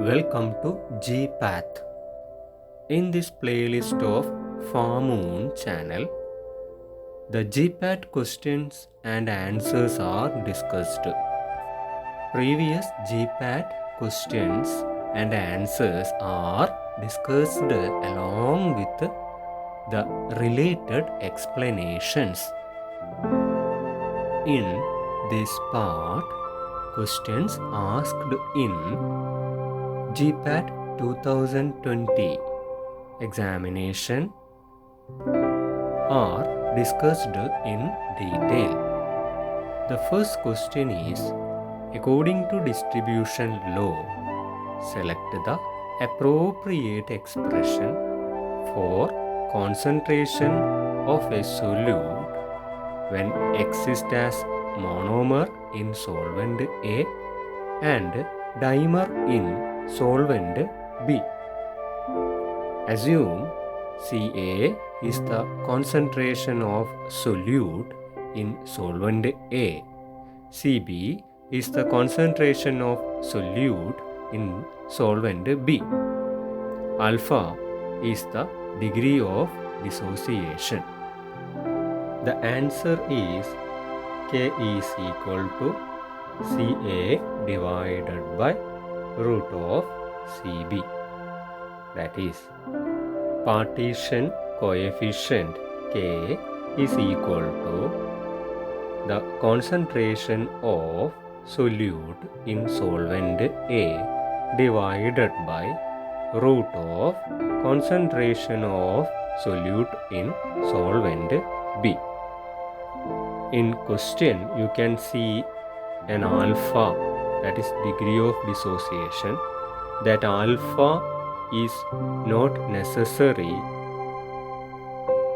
Welcome to GPAT. In this playlist of Farmoon channel, the GPAT questions and answers are discussed. Previous GPAT questions and answers are discussed along with the related explanations. In this part, questions asked in GPAT 2020 examination are discussed in detail. The first question is, according to distribution law, select the appropriate expression for concentration of a solute when exists as monomer in solvent A and dimer in solvent B. Assume Ca is the concentration of solute in solvent A. Cb is the concentration of solute in solvent B. Alpha is the degree of dissociation. The answer is K is equal to Ca divided by root of Cb. That is, partition coefficient K is equal to the concentration of solute in solvent A divided by root of concentration of solute in solvent B. In question, you can see an alpha, that is degree of dissociation. That alpha is not necessary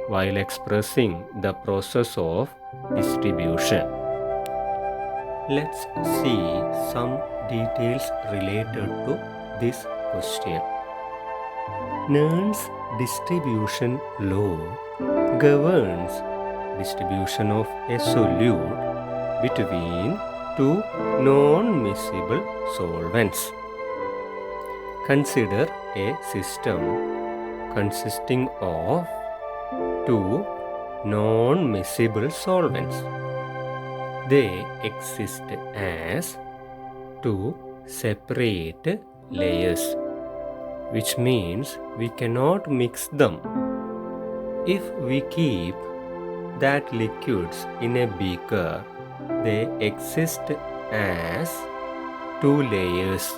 while expressing the process of distribution. Let's see some details related to this question. Nernst distribution law governs distribution of a solute between two non-miscible solvents. Consider a system consisting of two non-miscible solvents. They exist as two separate layers, which means we cannot mix them. If we keep that liquids in a beaker, they exist as two layers.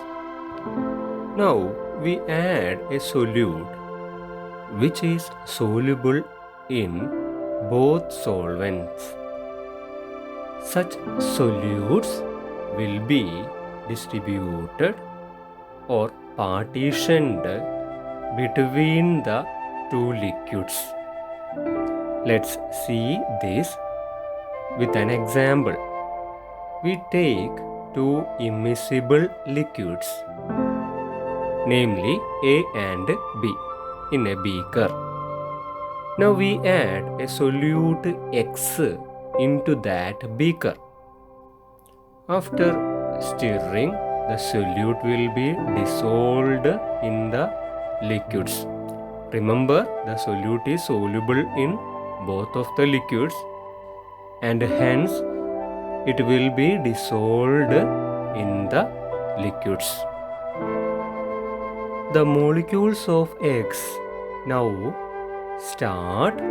Now we add a solute which is soluble in both solvents. Such solutes will be distributed or partitioned between the two liquids. Let's see this with an example. We take two immiscible liquids, namely A and B, in a beaker. Now we add a solute X into that beaker. After stirring, the solute will be dissolved in the liquids. Remember, the solute is soluble in both of the liquids and hence it will be dissolved in the liquids. The molecules of X now start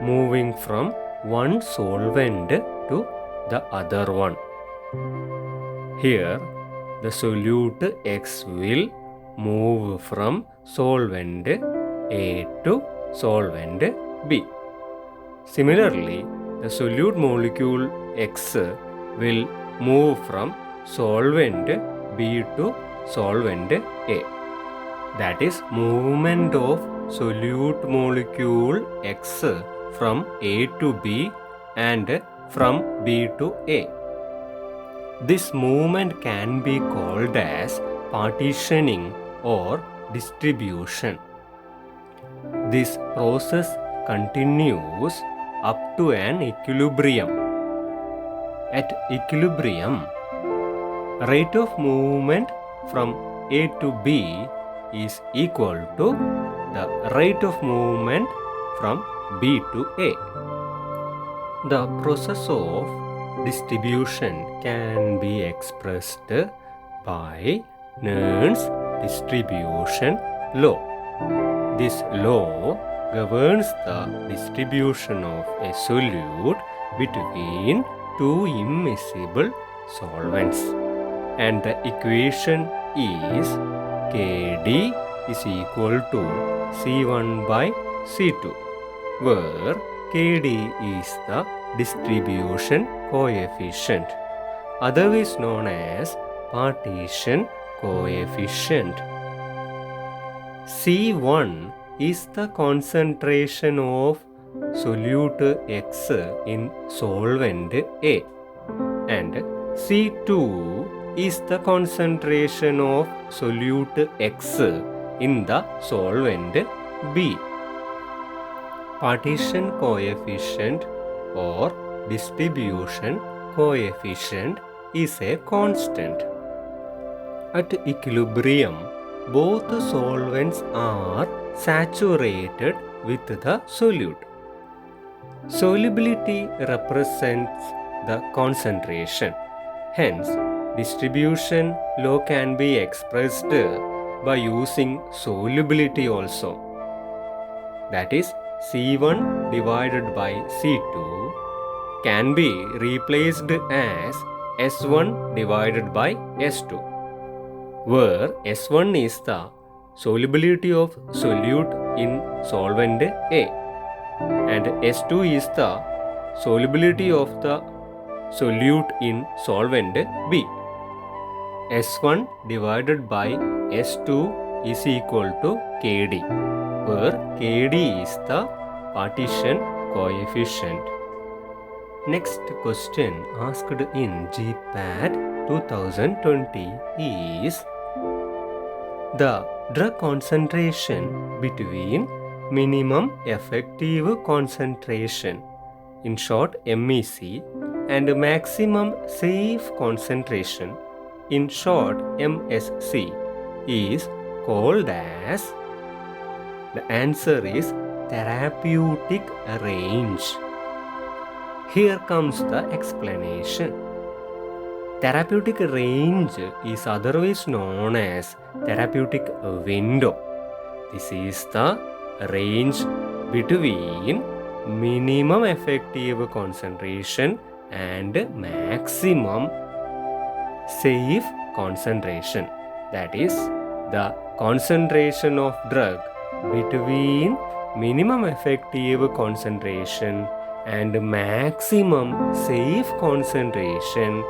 moving from one solvent to the other one. Here, the solute X will move from solvent A to solvent B. Similarly, the solute molecule X will move from solvent B to solvent A. That is movement of solute molecule X from A to B and from B to A. This movement can be called as partitioning or distribution. This process continues up to an equilibrium. At equilibrium, rate of movement from A to B is equal to the rate of movement from B to A. The process of distribution can be expressed by Nernst distribution law. This law governs the distribution of a solute between two immiscible solvents, and the equation is Kd is equal to C1 by C2, where Kd is the distribution coefficient, otherwise known as partition coefficient. C1 is the concentration of solute X in solvent A, and C2 is the concentration of solute X in the solvent B. Partition coefficient or distribution coefficient is a constant. At equilibrium, both solvents are saturated with the solute. Solubility represents the concentration. Hence, distribution law can be expressed by using solubility also. That is, C1 divided by C2 can be replaced as S1 divided by S2, where S1 is the solubility of solute in solvent A, and S2 is the solubility of the solute in solvent B. S1 divided by S2 is equal to Kd, where Kd is the partition coefficient. Next question asked in GPAT 2020 is: the drug concentration between minimum effective concentration, in short MEC, and maximum safe concentration, in short MSC, is called as? The answer is therapeutic range. Here comes the explanation. Therapeutic range is otherwise known as therapeutic window. This is the range between minimum effective concentration and maximum safe concentration. That is, the concentration of drug between minimum effective concentration and maximum safe concentration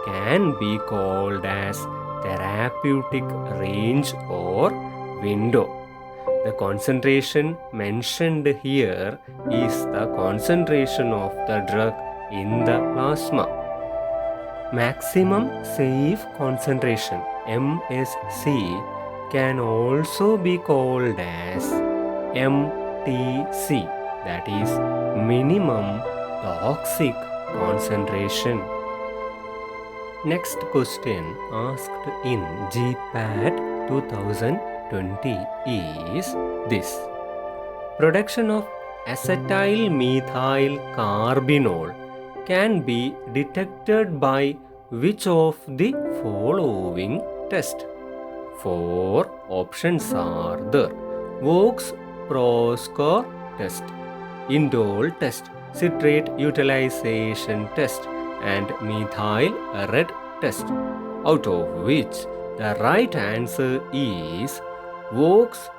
can be called as therapeutic range or window. The concentration mentioned here is the concentration of the drug in the plasma. Maximum safe concentration MSC can also be called as MTC, that is minimum toxic concentration. Next question asked in GPAT 2020 is this: production of acetyl methyl carbinol can be detected by which of the following test? 4 options are there: Voges Proskauer test, Indole test, Citrate utilization test, and Methyl red test, out of which the right answer is Voges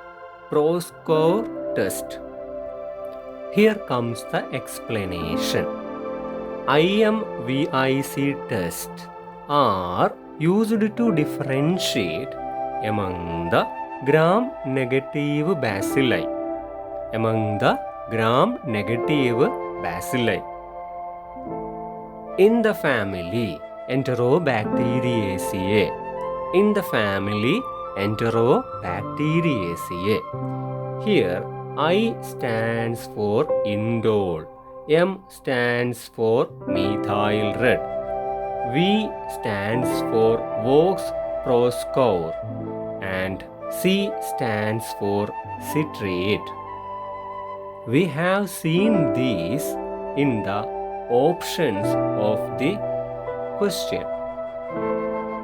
Proskauer test. Here comes the explanation. IMViC tests are used to differentiate among the gram-negative bacilli. In the family Enterobacteriaceae. Here I stands for Indole, M stands for Methyl red, V stands for Voges Proskauer, and C stands for citrate. We have seen these in the options of the question.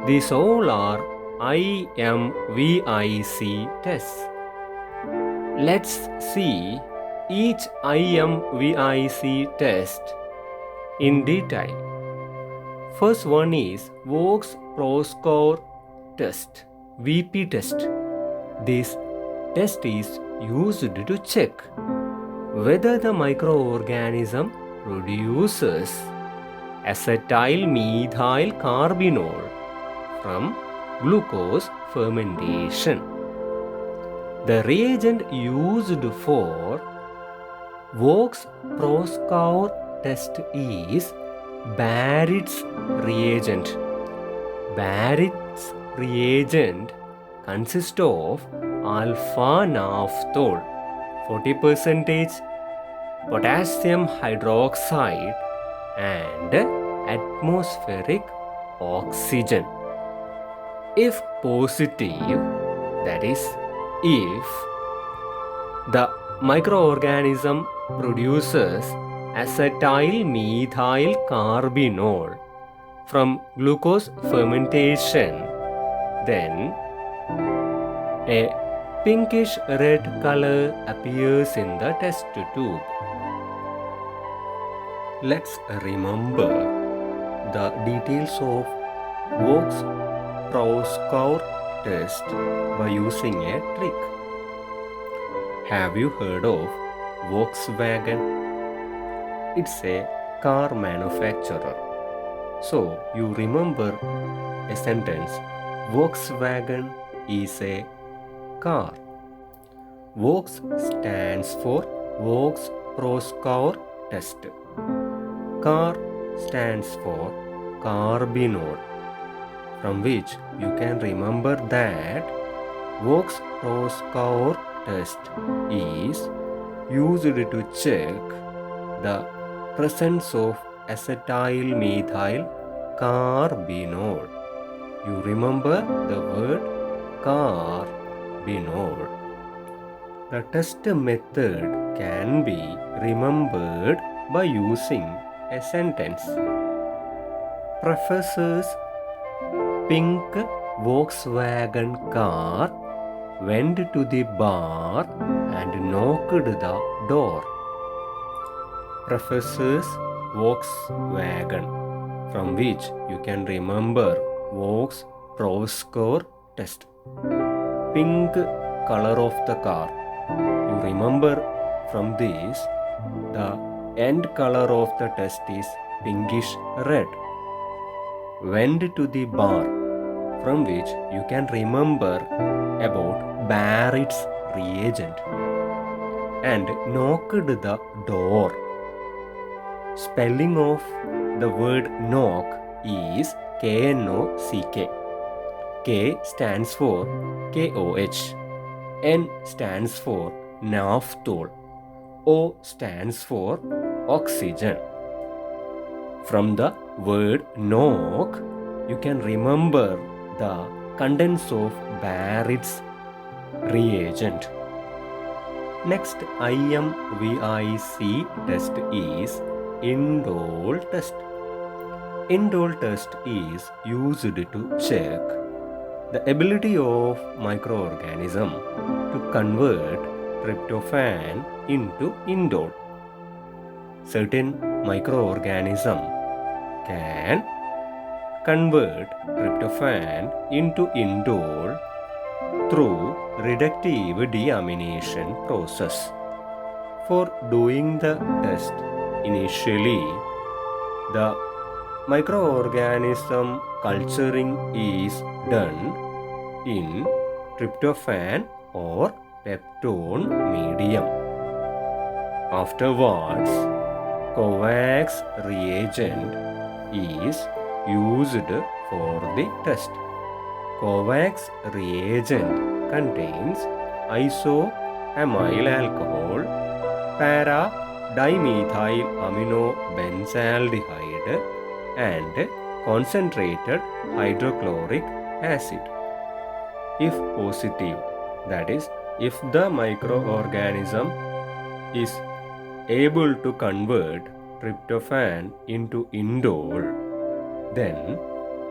These all are IMViC tests. Let's see each IMViC test in detail. First one is Voges Proskauer test, VP test. This test is used to check whether the microorganism produces acetyl methyl carbinol from glucose fermentation. The reagent used for Voges Proskauer test is Barrett's reagent. Barrett's reagent consists of alpha naphthol 40%, potassium hydroxide and atmospheric oxygen. If positive, that is, if the microorganism produces acetyl methyl carbinol from glucose fermentation, then a pinkish red color appears in the test tube. Let's remember the details of Voges Proskauer test by using a trick. Have you heard of Volkswagen? It's a car manufacturer. So you remember a sentence, Volkswagen is a car. Voges stands for Voges Proskauer test. Car stands for carbinol, from which you can remember that Voges Proskauer test is used to check the presence of acetyl methyl carbinol. You remember the word carbinol. The test method can be remembered by using a sentence. Professor's pink Volkswagen car went to the bar and knocked the door. Professor's Volkswagen, from which you can remember Voges Proskauer test. Pink color of the car. You remember from this, the end color of the test is pinkish red. Went to the bar, from which you can remember about Barrett's reagent. And knocked the door. Spelling of the word knock is K-N-O-C-K. K stands for KOH. N stands for naphthol. O stands for oxygen. From the word knock, you can remember the contents of Barrett's reagent. Next IMViC test is Indole test. Indole test is used to check the ability of microorganism to convert tryptophan into indole. Certain microorganism can convert tryptophan into indole through reductive deamination process. For doing the test, initially the microorganism culturing is done in tryptophan or peptone medium. Afterwards, Kovacs reagent is used for the test. Kovacs reagent contains isoamyl alcohol, para-dimethyl aminobenzaldehyde and concentrated hydrochloric acid. If positive, that is, if the microorganism is able to convert tryptophan into indole, then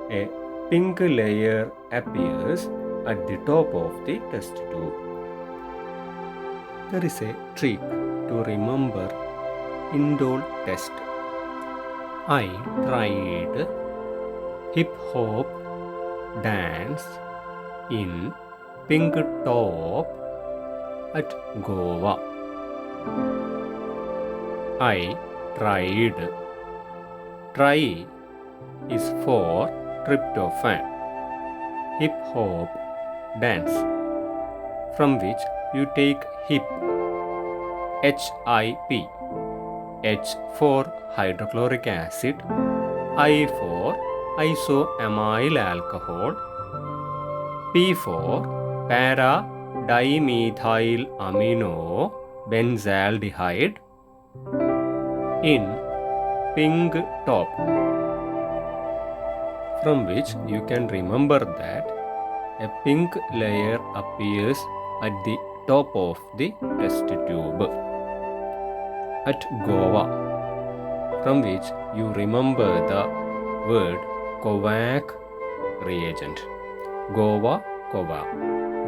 a pink layer appears at the top of the test tube. There is a trick to remember indole test. I tried hip hop dance in pink top at Goa. I tried. Try is for tryptophan. Hip hop dance, from which you take hip, HIP, H for hydrochloric acid, I for isoamyl alcohol, P for para-dimethyl amino benzaldehyde in pink top, from which you can remember that a pink layer appears at the top of the test tube. At Goa, from which you remember the word Kovac reagent. Goa-Kova.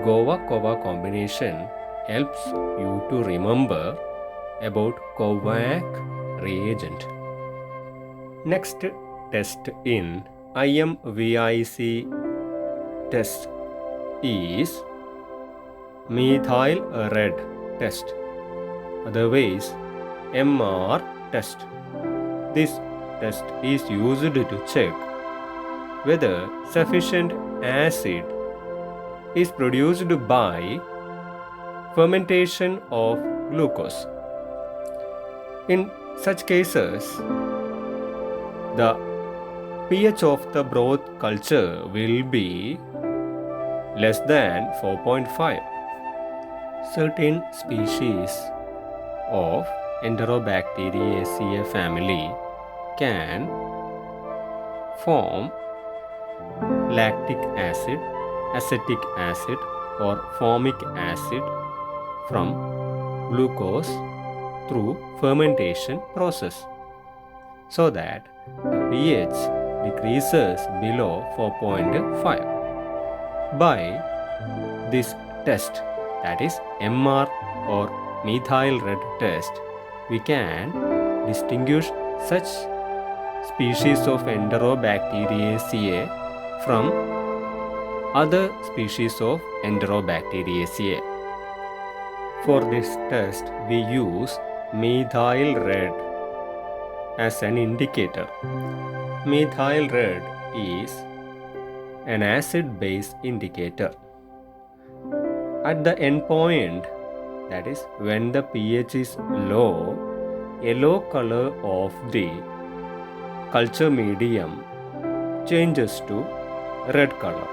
Goa-Kova combination helps you to remember about Kovac reagent. Next test in IMViC test is methyl red test, otherwise MR test. This test is used to check whether sufficient acid is produced by fermentation of glucose. In such cases, the pH of the broth culture will be less than 4.5. Certain species of Enterobacteriaceae family can form lactic acid, acetic acid or formic acid from glucose through fermentation process, so that the pH decreases below 4.5. By this test, that is MR or methyl red test, we can distinguish such species of Enterobacteriaceae from other species of Enterobacteriaceae. For this test, we use methyl red as an indicator. Methyl red is an acid-base indicator. At the end point, that is when the pH is low, yellow color of the culture medium changes to red color.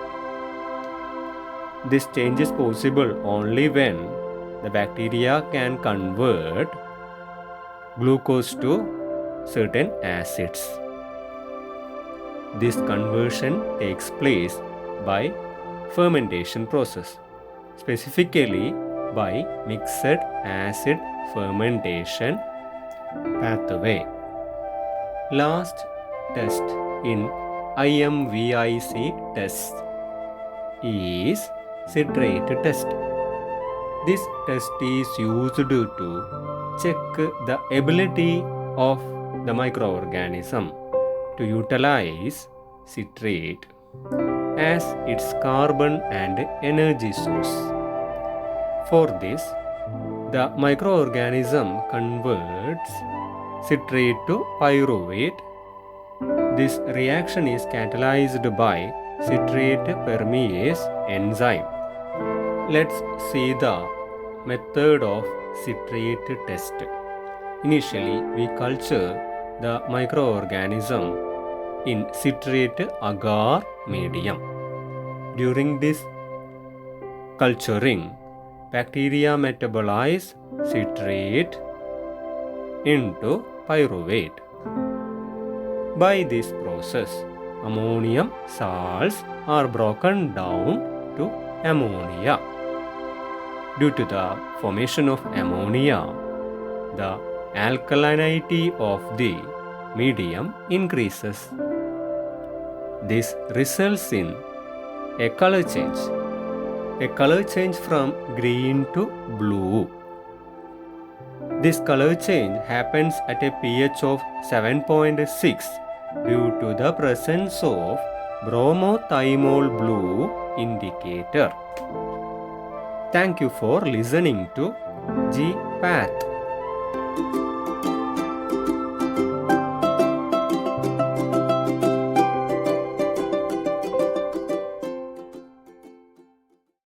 This change is possible only when the bacteria can convert glucose to certain acids. This conversion takes place by fermentation process, specifically by mixed acid fermentation pathway. Last test in IMViC test is citrate test. This test is used to check the ability of the microorganism to utilize citrate as its carbon and energy source. For this, the microorganism converts citrate to pyruvate. This reaction is catalyzed by citrate permease enzyme. Let's see the method of citrate test. Initially, we culture the microorganism in citrate agar medium. During this culturing, bacteria metabolize citrate into pyruvate. By this process, ammonium salts are broken down to ammonia. Due to the formation of ammonia, the alkalinity of the medium increases. This results in a color change from green to blue. This color change happens at a pH of 7.6 due to the presence of bromothymol blue indicator. Thank you for listening to GPAT.